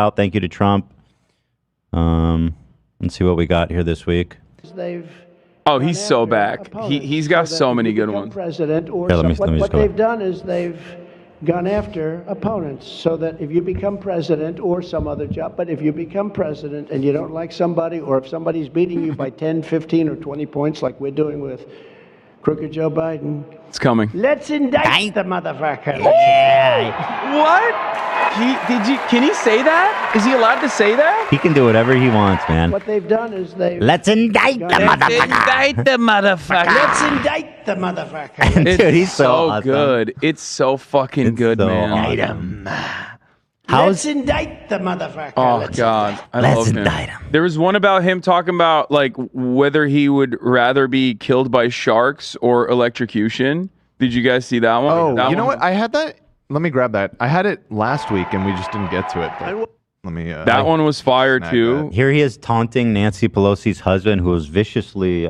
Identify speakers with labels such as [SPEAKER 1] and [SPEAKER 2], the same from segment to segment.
[SPEAKER 1] out. Thank you to Trump. Let's see what we got here this week.
[SPEAKER 2] Oh, he's so back. He's got so many good ones.
[SPEAKER 3] President or
[SPEAKER 1] what
[SPEAKER 3] they've done is they've gone after opponents so that if you become president or some other job, but if you become president and you don't like somebody, or if somebody's beating you by 10, 15, or 20 points like we're doing with Crooked Joe Biden,
[SPEAKER 2] it's coming.
[SPEAKER 3] Let's indict the motherfucker.
[SPEAKER 2] What? Can he say that? Is he allowed to say that?
[SPEAKER 1] He can do whatever he wants, man.
[SPEAKER 3] What they've done is
[SPEAKER 1] let's indict the motherfucker.
[SPEAKER 2] Indict the motherfucker.
[SPEAKER 3] Let's indict the motherfucker.
[SPEAKER 2] Dude, he's so awesome. Good. It's so fucking good, man.
[SPEAKER 3] Awesome. Let's indict the motherfucker.
[SPEAKER 2] Oh, God. I love him.
[SPEAKER 1] Indict him.
[SPEAKER 2] There was one about him talking about like whether he would rather be killed by sharks or electrocution. Did you guys see that one?
[SPEAKER 4] Oh,
[SPEAKER 2] that
[SPEAKER 4] you know what? I had that. Let me grab that. I had it last week and we just didn't get to it. But let me.
[SPEAKER 2] That one was fire too.
[SPEAKER 1] That. Here he is taunting Nancy Pelosi's husband, who was viciously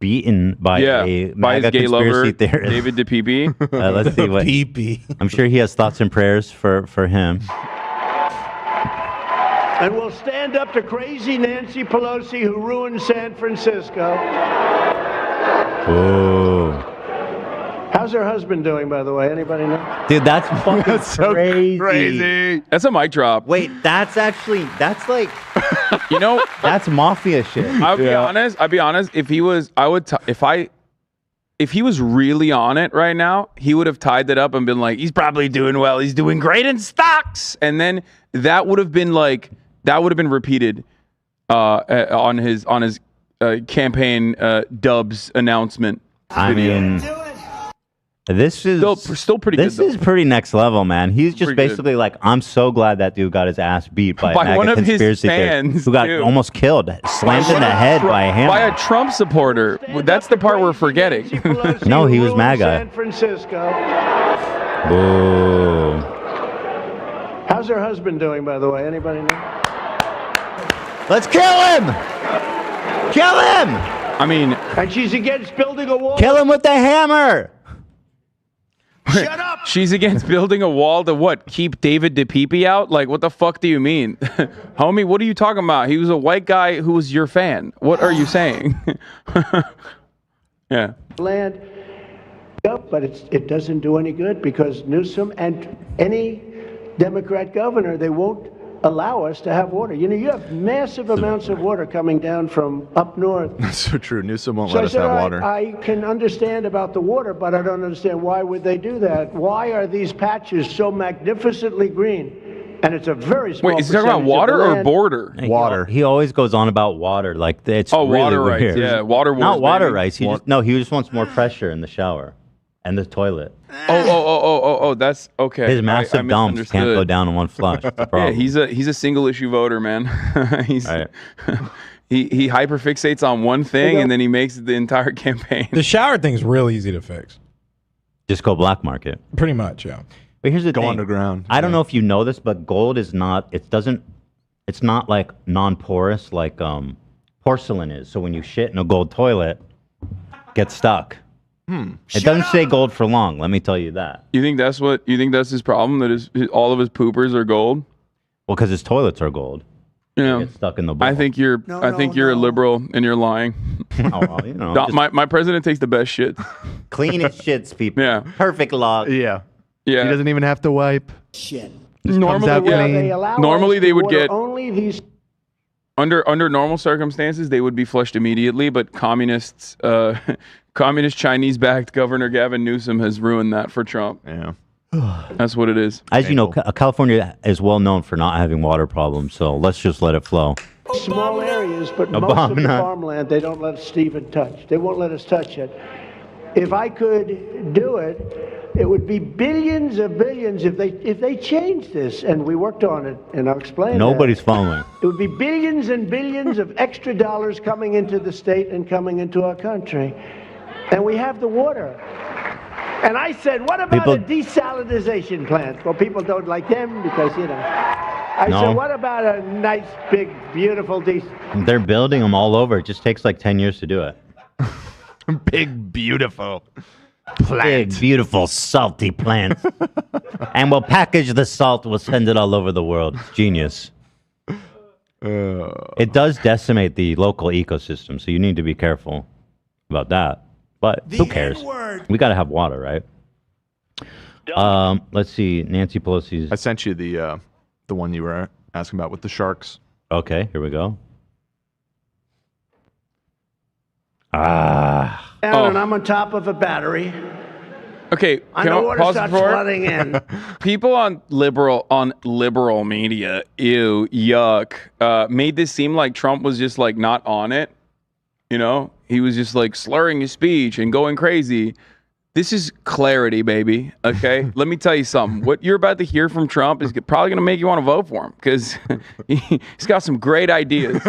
[SPEAKER 1] beaten by a MAGA
[SPEAKER 2] his gay
[SPEAKER 1] conspiracy
[SPEAKER 2] lover,
[SPEAKER 1] theorist,
[SPEAKER 2] David DePepe.
[SPEAKER 1] Let's see what. I'm sure he has thoughts and prayers for him.
[SPEAKER 3] And we'll stand up to crazy Nancy Pelosi, who ruined San Francisco.
[SPEAKER 1] Oh.
[SPEAKER 3] How's her husband doing, by the way? Anybody know?
[SPEAKER 1] Dude, that's fucking
[SPEAKER 4] so crazy.
[SPEAKER 2] That's a mic drop.
[SPEAKER 1] Wait, that's like,
[SPEAKER 2] you know,
[SPEAKER 1] that's mafia shit.
[SPEAKER 2] I'll be honest. If he was, if he was really on it right now, he would have tied that up and been like, he's probably doing well. He's doing great in stocks. And then that would have been repeated on his campaign Dubs announcement.
[SPEAKER 1] I mean, this is
[SPEAKER 2] still pretty good.
[SPEAKER 1] This is pretty next level, man. He's just basically like, I'm so glad that dude got his ass beat by a
[SPEAKER 2] one of his
[SPEAKER 1] conspiracy
[SPEAKER 2] fans
[SPEAKER 1] who got almost killed, slammed in the head by a hammer.
[SPEAKER 2] By a Trump supporter. That's the part we're forgetting.
[SPEAKER 1] No, he was MAGA.
[SPEAKER 3] San Francisco.
[SPEAKER 1] Boo.
[SPEAKER 3] How's her husband doing, by the way? Anybody know?
[SPEAKER 1] Let's kill him! Kill him!
[SPEAKER 2] I mean...
[SPEAKER 3] And she's against building a wall.
[SPEAKER 1] Kill him with the hammer!
[SPEAKER 3] Shut up!
[SPEAKER 2] She's against building a wall to what? Keep David DePepe out? Like, what the fuck do you mean? Homie, what are you talking about? He was a white guy who was your fan. What are you saying? Yeah.
[SPEAKER 3] Land up, but it doesn't do any good because Newsom and any Democrat governor, they won't allow us to have water. You know, you have massive amounts of water coming down from up north.
[SPEAKER 4] That's so true. Newsom won't let us have water.
[SPEAKER 3] I can understand about the water, but I don't understand why would they do that. Why are these patches so magnificently green? And it's a very small.
[SPEAKER 2] Wait, is he talking about water or border?
[SPEAKER 4] Water.
[SPEAKER 1] He always goes on about water. Like, it's really
[SPEAKER 2] water
[SPEAKER 1] weird.
[SPEAKER 2] rights. Yeah, water wars.
[SPEAKER 1] Not water rights. He just wants more pressure in the shower and the toilet.
[SPEAKER 2] Oh, that's okay.
[SPEAKER 1] His massive dumps can't go down in one flush.
[SPEAKER 2] Yeah, he's a single issue voter, man. He's
[SPEAKER 1] right.
[SPEAKER 2] he hyperfixates on one thing and then he makes it the entire campaign.
[SPEAKER 5] The shower thing's real easy to fix.
[SPEAKER 1] Just go black market.
[SPEAKER 5] Pretty much, yeah.
[SPEAKER 1] But here's the thing.
[SPEAKER 4] Go underground.
[SPEAKER 1] I don't know if you know this, but gold is not. It's not like non-porous like porcelain is. So when you shit in a gold toilet, it gets stuck. It doesn't stay gold for long. Let me tell you that.
[SPEAKER 2] You think that's his problem? That all of his poopers are gold?
[SPEAKER 1] Well, because his toilets are gold.
[SPEAKER 2] Yeah,
[SPEAKER 1] get stuck in the bowl.
[SPEAKER 2] I think you're a liberal and you're lying. My president takes the best shit.
[SPEAKER 1] Cleanest shits, people.
[SPEAKER 2] Yeah,
[SPEAKER 1] perfect log.
[SPEAKER 4] Yeah.
[SPEAKER 2] He
[SPEAKER 4] doesn't even have to wipe.
[SPEAKER 3] Shit.
[SPEAKER 2] Normally they would get
[SPEAKER 3] only these.
[SPEAKER 2] Under normal circumstances they would be flushed immediately, but communist Chinese backed Governor Gavin Newsom has ruined that for Trump.
[SPEAKER 4] Yeah.
[SPEAKER 2] That's what it is.
[SPEAKER 1] As you know, California is well known for not having water problems, so let's just let it flow.
[SPEAKER 3] Small areas, but most of the farmland they don't let us even touch. They won't let us touch it. If I could do it, it would be billions of billions if they changed this, and we worked on it, and I'll explain.
[SPEAKER 1] Nobody's following.
[SPEAKER 3] It would be billions and billions of extra dollars coming into the state and coming into our country, and we have the water. And I said, what about a desalinization plant? Well, people don't like them because, you know. I said, what about a nice, big, beautiful
[SPEAKER 1] They're building them all over. It just takes like 10 years to do it.
[SPEAKER 4] Big, beautiful.
[SPEAKER 1] Big, beautiful, salty plants. And we'll package the salt. We'll send it all over the world. It's genius. It does decimate the local ecosystem, so you need to be careful about that. But who cares? We got to have water, right? Let's see. Nancy Pelosi's.
[SPEAKER 4] I sent you the one you were asking about with the sharks.
[SPEAKER 1] Okay, here we go. Ah.
[SPEAKER 3] And I'm on top of a battery.
[SPEAKER 2] Okay,
[SPEAKER 3] And the water starts flooding in.
[SPEAKER 2] People on liberal media, ew, yuck, made this seem like Trump was just like not on it. You know, he was just like slurring his speech and going crazy. This is clarity, baby. Okay, let me tell you something. What you're about to hear from Trump is probably going to make you want to vote for him because he's got some great ideas.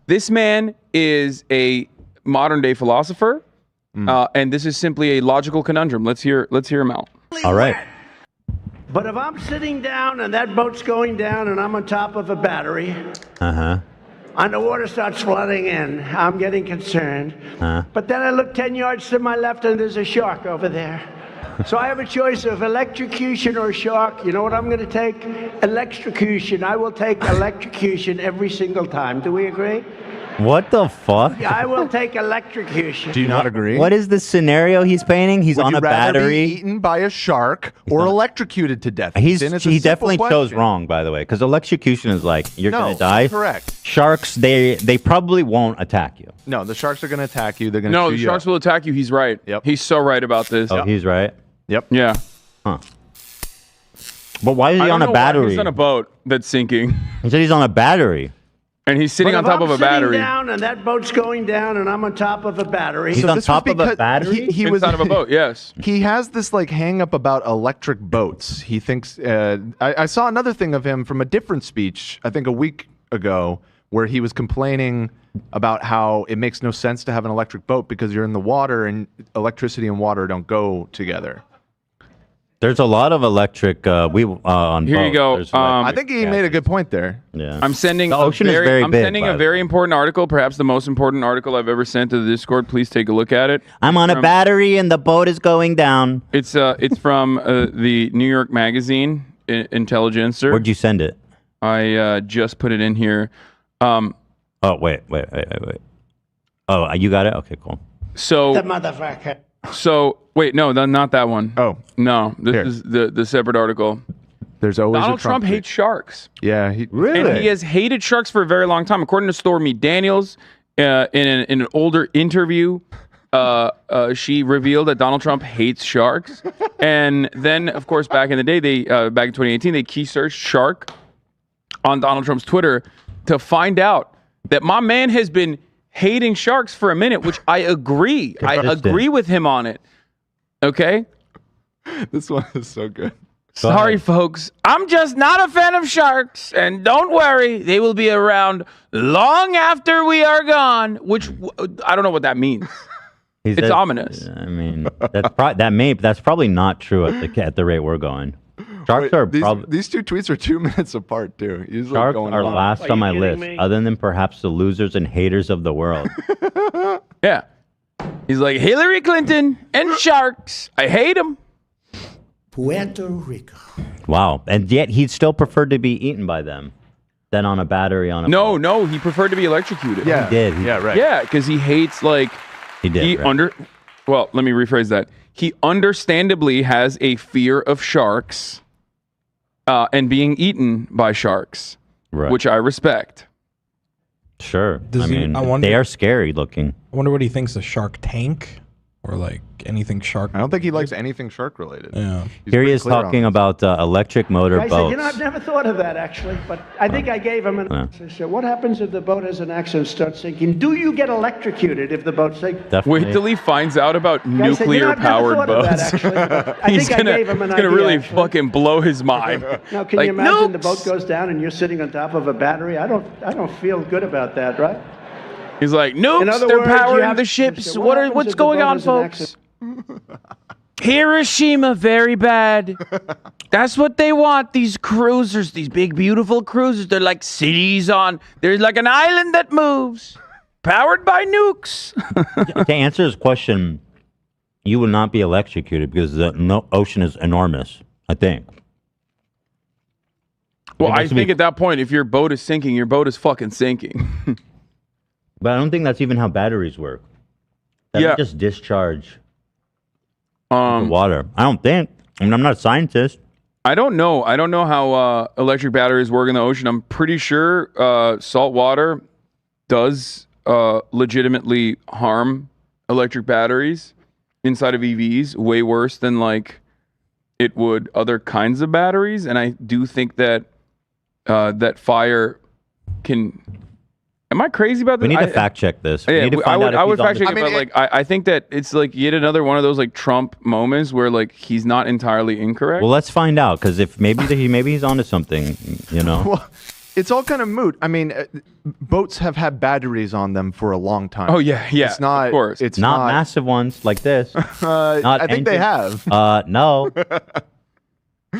[SPEAKER 2] This man is a modern day philosopher. And this is simply a logical conundrum. Let's hear him out.
[SPEAKER 1] All right.
[SPEAKER 3] But if I'm sitting down and that boat's going down and I'm on top of a battery, and the water starts flooding in, I'm getting concerned. But then I look 10 yards to my left and there's a shark over there. So I have a choice of electrocution or shark. You know what I'm going to take? Electrocution. I will take electrocution every single time. Do we agree?
[SPEAKER 1] What the fuck?
[SPEAKER 3] Yeah, I will take electrocution.
[SPEAKER 4] Do you not agree?
[SPEAKER 1] What is the scenario he's painting? He's
[SPEAKER 4] Would
[SPEAKER 1] on
[SPEAKER 4] you
[SPEAKER 1] a
[SPEAKER 4] rather
[SPEAKER 1] battery.
[SPEAKER 4] be eaten by a shark or electrocuted to death?
[SPEAKER 1] He
[SPEAKER 4] It's a
[SPEAKER 1] definitely
[SPEAKER 4] simple
[SPEAKER 1] chose
[SPEAKER 4] question.
[SPEAKER 1] wrong, by the way, because electrocution is like you're gonna die.
[SPEAKER 4] Correct.
[SPEAKER 1] Sharks, they probably won't attack you.
[SPEAKER 4] No, the sharks are going to attack you. They're going to
[SPEAKER 2] No,
[SPEAKER 4] chew
[SPEAKER 2] the
[SPEAKER 4] you
[SPEAKER 2] sharks
[SPEAKER 4] up.
[SPEAKER 2] will attack you. He's right.
[SPEAKER 4] Yep.
[SPEAKER 2] He's so right about this.
[SPEAKER 1] Oh, he's right.
[SPEAKER 4] Yep.
[SPEAKER 2] Yeah.
[SPEAKER 1] Huh. But why is he
[SPEAKER 2] I don't
[SPEAKER 1] on
[SPEAKER 2] know
[SPEAKER 1] a
[SPEAKER 2] why
[SPEAKER 1] battery?
[SPEAKER 2] he's on a boat that's sinking,
[SPEAKER 1] He said he's on a battery.
[SPEAKER 2] and he's sitting
[SPEAKER 3] But
[SPEAKER 2] on
[SPEAKER 3] if
[SPEAKER 2] top
[SPEAKER 3] I'm
[SPEAKER 2] of a
[SPEAKER 3] sitting
[SPEAKER 2] battery.
[SPEAKER 3] down and that boat's going down and I'm on top of a battery.
[SPEAKER 1] He's on
[SPEAKER 4] this was
[SPEAKER 1] top of a
[SPEAKER 4] because
[SPEAKER 1] battery?
[SPEAKER 4] He was
[SPEAKER 2] Inside of a boat, yes.
[SPEAKER 4] He has this like hang up about electric boats. He thinks I saw another thing of him from a different speech, I think a week ago, where he was complaining about how it makes no sense to have an electric boat because you're in the water and electricity and water don't go together.
[SPEAKER 1] There's a lot of electric on
[SPEAKER 2] Here you
[SPEAKER 1] boats.
[SPEAKER 2] go.
[SPEAKER 1] There's
[SPEAKER 4] I
[SPEAKER 1] electric
[SPEAKER 4] think he made a good point there.
[SPEAKER 1] Yeah.
[SPEAKER 2] I'm sending
[SPEAKER 1] The ocean is very
[SPEAKER 2] I'm
[SPEAKER 1] big,
[SPEAKER 2] sending
[SPEAKER 1] by
[SPEAKER 2] a
[SPEAKER 1] the
[SPEAKER 2] very
[SPEAKER 1] way.
[SPEAKER 2] important article, perhaps the most important article I've ever sent to the Discord. Please take a look at it.
[SPEAKER 1] I'm on a battery and the boat is going down.
[SPEAKER 2] It's from the New York Magazine, Intelligencer.
[SPEAKER 1] Where'd you send it?
[SPEAKER 2] I just put it in here.
[SPEAKER 1] Oh, wait. Oh, you got it? Okay, cool.
[SPEAKER 2] So
[SPEAKER 3] The motherfucker.
[SPEAKER 2] So wait, no, not that one.
[SPEAKER 4] Oh,
[SPEAKER 2] no, this
[SPEAKER 4] Here.
[SPEAKER 2] is the separate artical.
[SPEAKER 4] there's always
[SPEAKER 2] Donald
[SPEAKER 4] a
[SPEAKER 2] Trump
[SPEAKER 4] tweet.
[SPEAKER 2] hates sharks,
[SPEAKER 4] Yeah, he
[SPEAKER 2] and he has hated sharks for a very long time. According to Stormy Daniels, in an older interview, she revealed that Donald Trump hates sharks. And then, of course, back in the day, back in 2018, they key searched shark on Donald Trump's Twitter to find out that my man has been hating sharks for a minute, which I agree. I agree with him on it. Okay?
[SPEAKER 4] This one is so good.
[SPEAKER 2] Sorry, folks. I'm just not a fan of sharks. And don't worry, they will be around long after we are gone, which I don't know what that means. It's ominous.
[SPEAKER 1] I mean, that's probably not true at the rate we're going. Sharks are probably
[SPEAKER 4] These two tweets are 2 minutes apart too. He's like
[SPEAKER 1] sharks
[SPEAKER 4] going
[SPEAKER 1] are
[SPEAKER 4] along.
[SPEAKER 1] last on my
[SPEAKER 3] kidding
[SPEAKER 1] list,
[SPEAKER 3] me?
[SPEAKER 1] other than perhaps the losers and haters of the world.
[SPEAKER 2] Yeah. He's like, Hillary Clinton and sharks. I hate them.
[SPEAKER 3] Puerto Rico.
[SPEAKER 1] Wow, and yet he'd still prefer to be eaten by them than on a battery on a boat.
[SPEAKER 2] No, he preferred to be electrocuted.
[SPEAKER 4] Yeah,
[SPEAKER 1] He did.
[SPEAKER 4] Yeah, right.
[SPEAKER 2] Yeah, because he hates, like,
[SPEAKER 1] He did. right.
[SPEAKER 2] Well, let me rephrase that. He understandably has a fear of sharks and being eaten by sharks,
[SPEAKER 1] Right.
[SPEAKER 2] which I respect.
[SPEAKER 1] Sure.
[SPEAKER 5] Does
[SPEAKER 1] I
[SPEAKER 5] he-
[SPEAKER 1] mean,
[SPEAKER 5] I wonder-
[SPEAKER 1] they are scary looking.
[SPEAKER 5] I wonder what he thinks of Shark Tank or like anything shark.
[SPEAKER 4] I don't think he likes anything shark related.
[SPEAKER 5] Yeah.
[SPEAKER 4] He's
[SPEAKER 1] Here he
[SPEAKER 4] pretty
[SPEAKER 1] is
[SPEAKER 4] clear on
[SPEAKER 1] talking
[SPEAKER 4] this.
[SPEAKER 1] about electric motor
[SPEAKER 3] I said,
[SPEAKER 1] boats.
[SPEAKER 3] you know, I've never thought of that actually, but I think I gave him an answer. I said, what happens if the boat has an accident and starts sinking? Do you get electrocuted if the boat sinks?
[SPEAKER 1] Definitely.
[SPEAKER 2] Wait till he finds out about
[SPEAKER 3] I said, you know, I've never
[SPEAKER 2] nuclear-powered
[SPEAKER 3] thought of that,
[SPEAKER 2] boats.
[SPEAKER 3] actually, but I
[SPEAKER 2] He's
[SPEAKER 3] think I gave him an
[SPEAKER 2] it's gonna
[SPEAKER 3] idea,
[SPEAKER 2] really
[SPEAKER 3] actually.
[SPEAKER 2] fucking blow his mind.
[SPEAKER 3] Now, can
[SPEAKER 2] Like,
[SPEAKER 3] you imagine the
[SPEAKER 2] nukes.
[SPEAKER 3] boat goes down and you're sitting on top of a battery? I don't feel good about that, right?
[SPEAKER 2] He's like,
[SPEAKER 3] In
[SPEAKER 2] nukes,
[SPEAKER 3] other
[SPEAKER 2] they're
[SPEAKER 3] words, you
[SPEAKER 2] powering
[SPEAKER 3] have
[SPEAKER 2] the
[SPEAKER 3] to-
[SPEAKER 2] ships.
[SPEAKER 3] so what happens
[SPEAKER 2] What's
[SPEAKER 3] if the
[SPEAKER 2] going
[SPEAKER 3] boat
[SPEAKER 2] on,
[SPEAKER 3] has an
[SPEAKER 2] folks? Hiroshima, very bad. That's what they want, these cruisers, these big, beautiful cruisers. They're like cities on, there's like an island that moves, powered by nukes.
[SPEAKER 1] To answer his question, you will not be electrocuted because the ocean is enormous, I think.
[SPEAKER 2] Well, I think at that point, if your boat is sinking, your boat is fucking sinking.
[SPEAKER 1] But I don't think that's even how batteries work. They don't just discharge the water. I don't think. I mean, I'm not a scientist.
[SPEAKER 2] I don't know. I don't know how electric batteries work in the ocean. I'm pretty sure salt water does legitimately harm electric batteries inside of EVs way worse than like it would other kinds of batteries. And I do think that that fire can. Am I crazy about this?
[SPEAKER 1] We need to fact check this.
[SPEAKER 2] Yeah, I would fact check it, but like I think that it's like yet another one of those like Trump moments where like he's not entirely incorrect.
[SPEAKER 1] Well, let's find out because if maybe he's onto something, you know.
[SPEAKER 4] Well, it's all kind of moot. I mean, boats have had batteries on them for a long time.
[SPEAKER 2] Oh yeah.
[SPEAKER 4] It's not.
[SPEAKER 2] Of course.
[SPEAKER 4] It's
[SPEAKER 1] not massive ones like this.
[SPEAKER 4] I think they have.
[SPEAKER 1] No.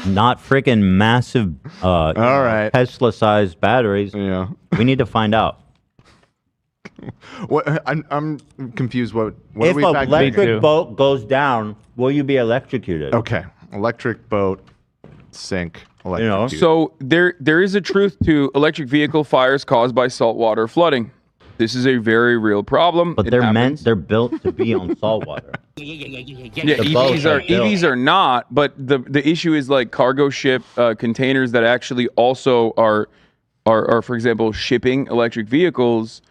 [SPEAKER 1] Not freaking massive. All
[SPEAKER 4] right.
[SPEAKER 1] Tesla-sized batteries.
[SPEAKER 4] Yeah.
[SPEAKER 1] We need to find out.
[SPEAKER 4] What I'm confused. What
[SPEAKER 1] if
[SPEAKER 4] are we
[SPEAKER 1] an
[SPEAKER 4] fact
[SPEAKER 1] electric boat goes down, will you be electrocuted?
[SPEAKER 4] Okay, electric boat sink. Electrocuted.
[SPEAKER 2] So there is a truth to electric vehicle fires caused by saltwater flooding. This is a very real problem.
[SPEAKER 1] But they're built to be on saltwater.
[SPEAKER 2] Yeah, EVs are not, but the issue is like cargo ship containers that actually also are for example shipping electric vehicles.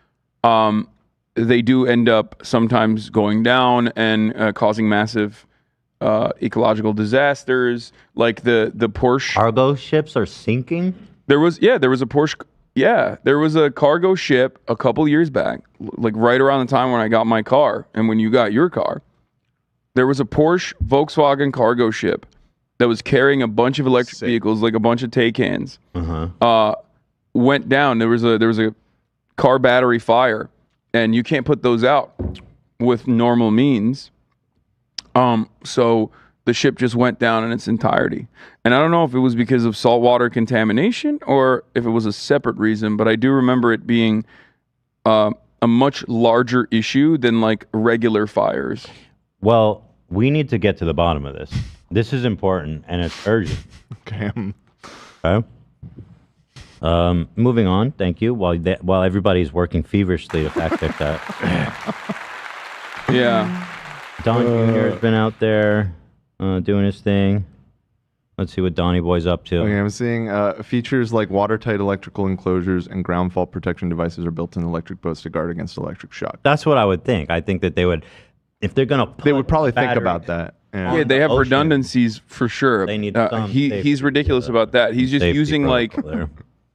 [SPEAKER 2] They do end up sometimes going down and causing massive ecological disasters, like the Porsche.
[SPEAKER 1] Cargo ships are sinking?
[SPEAKER 2] There was a Porsche. Yeah, there was a cargo ship a couple years back, like right around the time when I got my car and when you got your car. There was a Porsche Volkswagen cargo ship that was carrying a bunch of electric vehicles, like a bunch of Taycans. Went down. There was a car battery fire, and you can't put those out with normal means. So the ship just went down in its entirety. And I don't know if it was because of saltwater contamination or if it was a separate reason, but I do remember it being a much larger issue than like regular fires.
[SPEAKER 1] Well, we need to get to the bottom of this. This is important and it's urgent.
[SPEAKER 4] Okay.
[SPEAKER 1] Okay. Moving on. Thank you. While everybody's working feverishly to fact check that.
[SPEAKER 2] Yeah.
[SPEAKER 1] Don Jr. has been out there doing his thing. Let's see what Donnie Boy's up to.
[SPEAKER 4] Okay, I'm seeing features like watertight electrical enclosures and ground fault protection devices are built in electric boats to guard against electric shock.
[SPEAKER 1] That's what I would think. I think that they would, if they're gonna,
[SPEAKER 4] they would probably think about that.
[SPEAKER 2] Yeah, they have redundancies for sure.
[SPEAKER 1] They need
[SPEAKER 2] he's ridiculous about that. He's just using like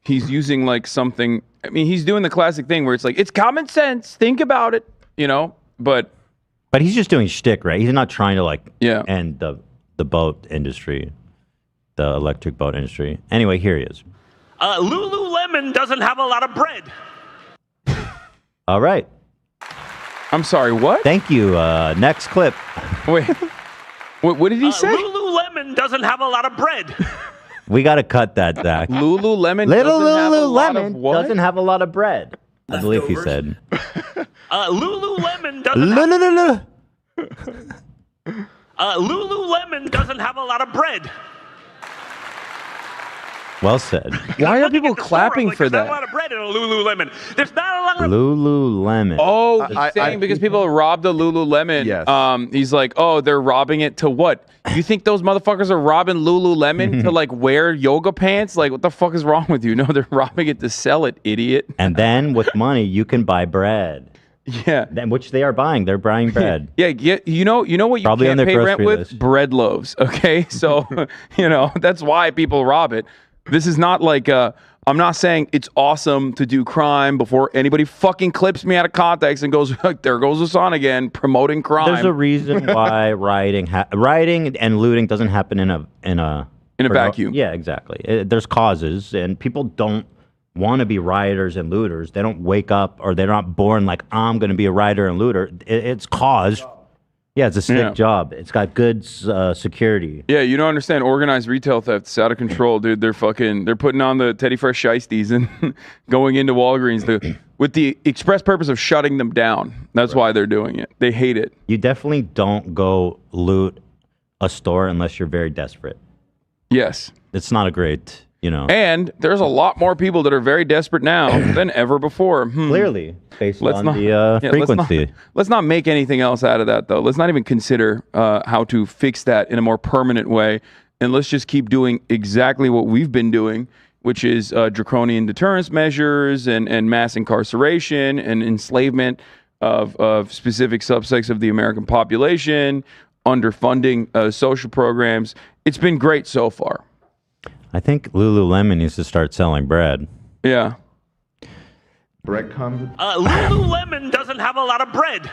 [SPEAKER 2] he's using like something. I mean, he's doing the classic thing where it's like it's common sense. Think about it, you know. But
[SPEAKER 1] he's just doing shtick, right? He's not trying to like end the boat industry, the electric boat industry. Anyway, here he is.
[SPEAKER 6] Lululemon doesn't have a lot of bread.
[SPEAKER 1] All right.
[SPEAKER 2] I'm sorry, what?
[SPEAKER 1] Thank you. Next clip.
[SPEAKER 2] Wait. What did he say?
[SPEAKER 6] Lululemon doesn't have a lot of bread.
[SPEAKER 1] We got to cut that, Zach.
[SPEAKER 2] Lululemon
[SPEAKER 1] doesn't have a lot of bread. I believe he said.
[SPEAKER 6] Lululemon doesn't have a lot of bread.
[SPEAKER 1] Well said.
[SPEAKER 2] Why are people clapping for that?
[SPEAKER 6] There's not a lot of bread in a Lululemon. There's not a lot of
[SPEAKER 1] Lululemon.
[SPEAKER 2] Oh, he's saying because people robbed a Lululemon.
[SPEAKER 4] Yes.
[SPEAKER 2] He's like, oh, they're robbing it to what? You think those motherfuckers are robbing Lululemon to like wear yoga pants? Like, what the fuck is wrong with you? No, they're robbing it to sell it, idiot.
[SPEAKER 1] And then with money, you can buy bread.
[SPEAKER 2] Yeah.
[SPEAKER 1] Then, which they are buying. They're buying bread.
[SPEAKER 2] Yeah. You know what you
[SPEAKER 1] Probably
[SPEAKER 2] can't
[SPEAKER 1] on their
[SPEAKER 2] pay rent
[SPEAKER 1] grocery
[SPEAKER 2] with?
[SPEAKER 1] list.
[SPEAKER 2] Bread loaves. Okay. So, that's why people rob it. This is not like, I'm not saying it's awesome to do crime before anybody fucking clips me out of context and goes, there goes the son again, promoting crime.
[SPEAKER 1] There's a reason why rioting and looting doesn't happen in a
[SPEAKER 2] vacuum.
[SPEAKER 1] Yeah, exactly. There's causes, and people don't want to be rioters and looters. They don't wake up, or they're not born like, I'm going to be a rioter and looter. It's caused. Yeah, it's a sick job. It's got good security.
[SPEAKER 2] Yeah, you don't understand. Organized retail theft. It's out of control, dude. They're putting on the Teddy Fresh Shiesties and going into Walgreens. with the express purpose of shutting them down. That's why they're doing it. They hate it.
[SPEAKER 1] You definitely don't go loot a store unless you're very desperate.
[SPEAKER 2] Yes.
[SPEAKER 1] It's not a great,
[SPEAKER 2] And there's a lot more people that are very desperate now than ever before.
[SPEAKER 1] Clearly, based on
[SPEAKER 2] not-
[SPEAKER 1] the frequency.
[SPEAKER 2] Let's not make anything else out of that, though. Let's not even consider how to fix that in a more permanent way. And let's just keep doing exactly what we've been doing, which is draconian deterrence measures and mass incarceration and enslavement of specific subsects of the American population, underfunding social programs. It's been great so far.
[SPEAKER 1] I think Lululemon needs to start selling bread.
[SPEAKER 2] Yeah.
[SPEAKER 4] Bread comes.
[SPEAKER 6] Lululemon doesn't have a lot of bread.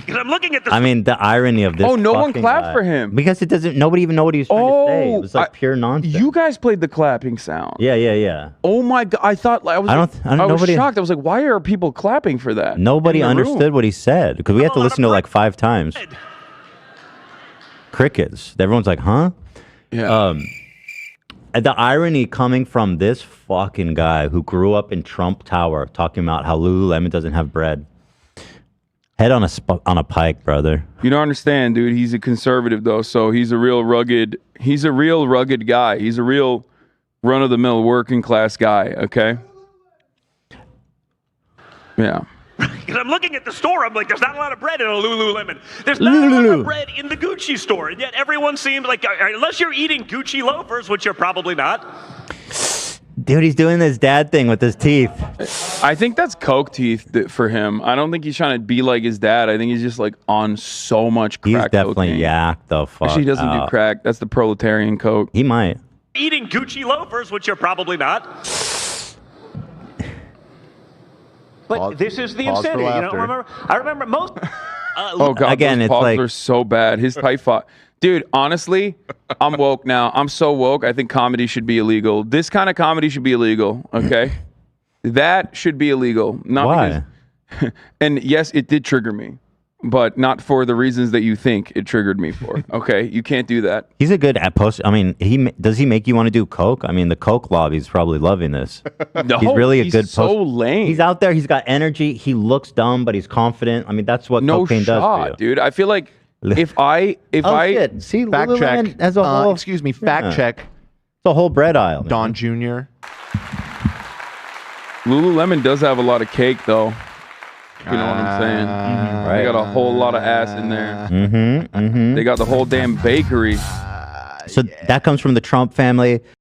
[SPEAKER 6] I'm looking at the.
[SPEAKER 1] I mean, the irony of this.
[SPEAKER 2] Oh, no one
[SPEAKER 1] fucking
[SPEAKER 2] clapped
[SPEAKER 1] guy.
[SPEAKER 2] for him.
[SPEAKER 1] Because it doesn't. Nobody even know what he was trying to say. It was like pure nonsense.
[SPEAKER 2] You guys played the clapping sound.
[SPEAKER 1] Yeah.
[SPEAKER 2] Oh my god! I thought I was. I was
[SPEAKER 1] nobody-
[SPEAKER 2] shocked. I was like, "Why are people clapping for that?"
[SPEAKER 1] Nobody
[SPEAKER 2] in the room?
[SPEAKER 1] understood what he said because we had to listen to it like 5 times. Crickets. Everyone's like, huh?
[SPEAKER 2] Yeah.
[SPEAKER 1] The irony coming from this fucking guy who grew up in Trump Tower talking about how Lululemon doesn't have bread. Head on a pike, brother.
[SPEAKER 2] You don't understand, dude. He's a conservative though, so he's a real rugged. He's a real rugged guy. He's a real run-of-the-mill working class guy. Okay. Yeah.
[SPEAKER 6] Because I'm looking at the store, I'm like, there's not a lot of bread in a Lululemon. There's not a lot of bread in the Gucci store, and yet everyone seems like, unless you're eating Gucci loafers, which you're probably not.
[SPEAKER 1] Dude, he's doing this dad thing with his teeth.
[SPEAKER 2] I think that's coke teeth for him. I don't think he's trying to be like his dad. I think he's just like on so much crack.
[SPEAKER 1] He's definitely
[SPEAKER 2] cocaine.
[SPEAKER 1] yacked the fuck
[SPEAKER 2] Actually, he doesn't do
[SPEAKER 1] out.
[SPEAKER 2] crack. That's the proletarian coke.
[SPEAKER 1] He might.
[SPEAKER 6] Eating Gucci loafers, which you're probably not. But
[SPEAKER 4] Pause-
[SPEAKER 6] this is the
[SPEAKER 4] pause for
[SPEAKER 6] insanity.
[SPEAKER 4] laughter.
[SPEAKER 6] I remember most.
[SPEAKER 2] Oh god,
[SPEAKER 1] Again,
[SPEAKER 2] those
[SPEAKER 1] it's
[SPEAKER 2] pauses
[SPEAKER 1] like-
[SPEAKER 2] are so bad. His tight fought. Dude, honestly, I'm woke now. I'm so woke. I think comedy should be illegal. This kind of comedy should be illegal. Okay, that should be illegal. Not
[SPEAKER 1] Why?
[SPEAKER 2] Because, and yes, it did trigger me, but not for the reasons that you think it triggered me for. Okay, you can't do that.
[SPEAKER 1] He's a good post. I mean, does he make you want to do coke? I mean, the coke lobby's probably loving this.
[SPEAKER 2] No,
[SPEAKER 1] He's really a good
[SPEAKER 2] so
[SPEAKER 1] post.
[SPEAKER 2] lame.
[SPEAKER 1] He's out there. He's got energy. He looks dumb, but he's confident. I mean, that's what
[SPEAKER 2] no
[SPEAKER 1] cocaine does for you.
[SPEAKER 2] shot, dude. I feel like if I
[SPEAKER 1] Shit. See,
[SPEAKER 4] Fact
[SPEAKER 1] Lululemon
[SPEAKER 4] check.
[SPEAKER 1] as a whole.
[SPEAKER 4] Excuse me. Fact
[SPEAKER 1] Yeah.
[SPEAKER 4] check.
[SPEAKER 1] The whole bread aisle. man.
[SPEAKER 4] Don Jr.
[SPEAKER 2] Lululemon does have a lot of cake, though. You know what I'm saying?
[SPEAKER 1] Right.
[SPEAKER 2] They got a whole lot of ass in there. They got the whole damn bakery.
[SPEAKER 1] So that comes from the Trump family.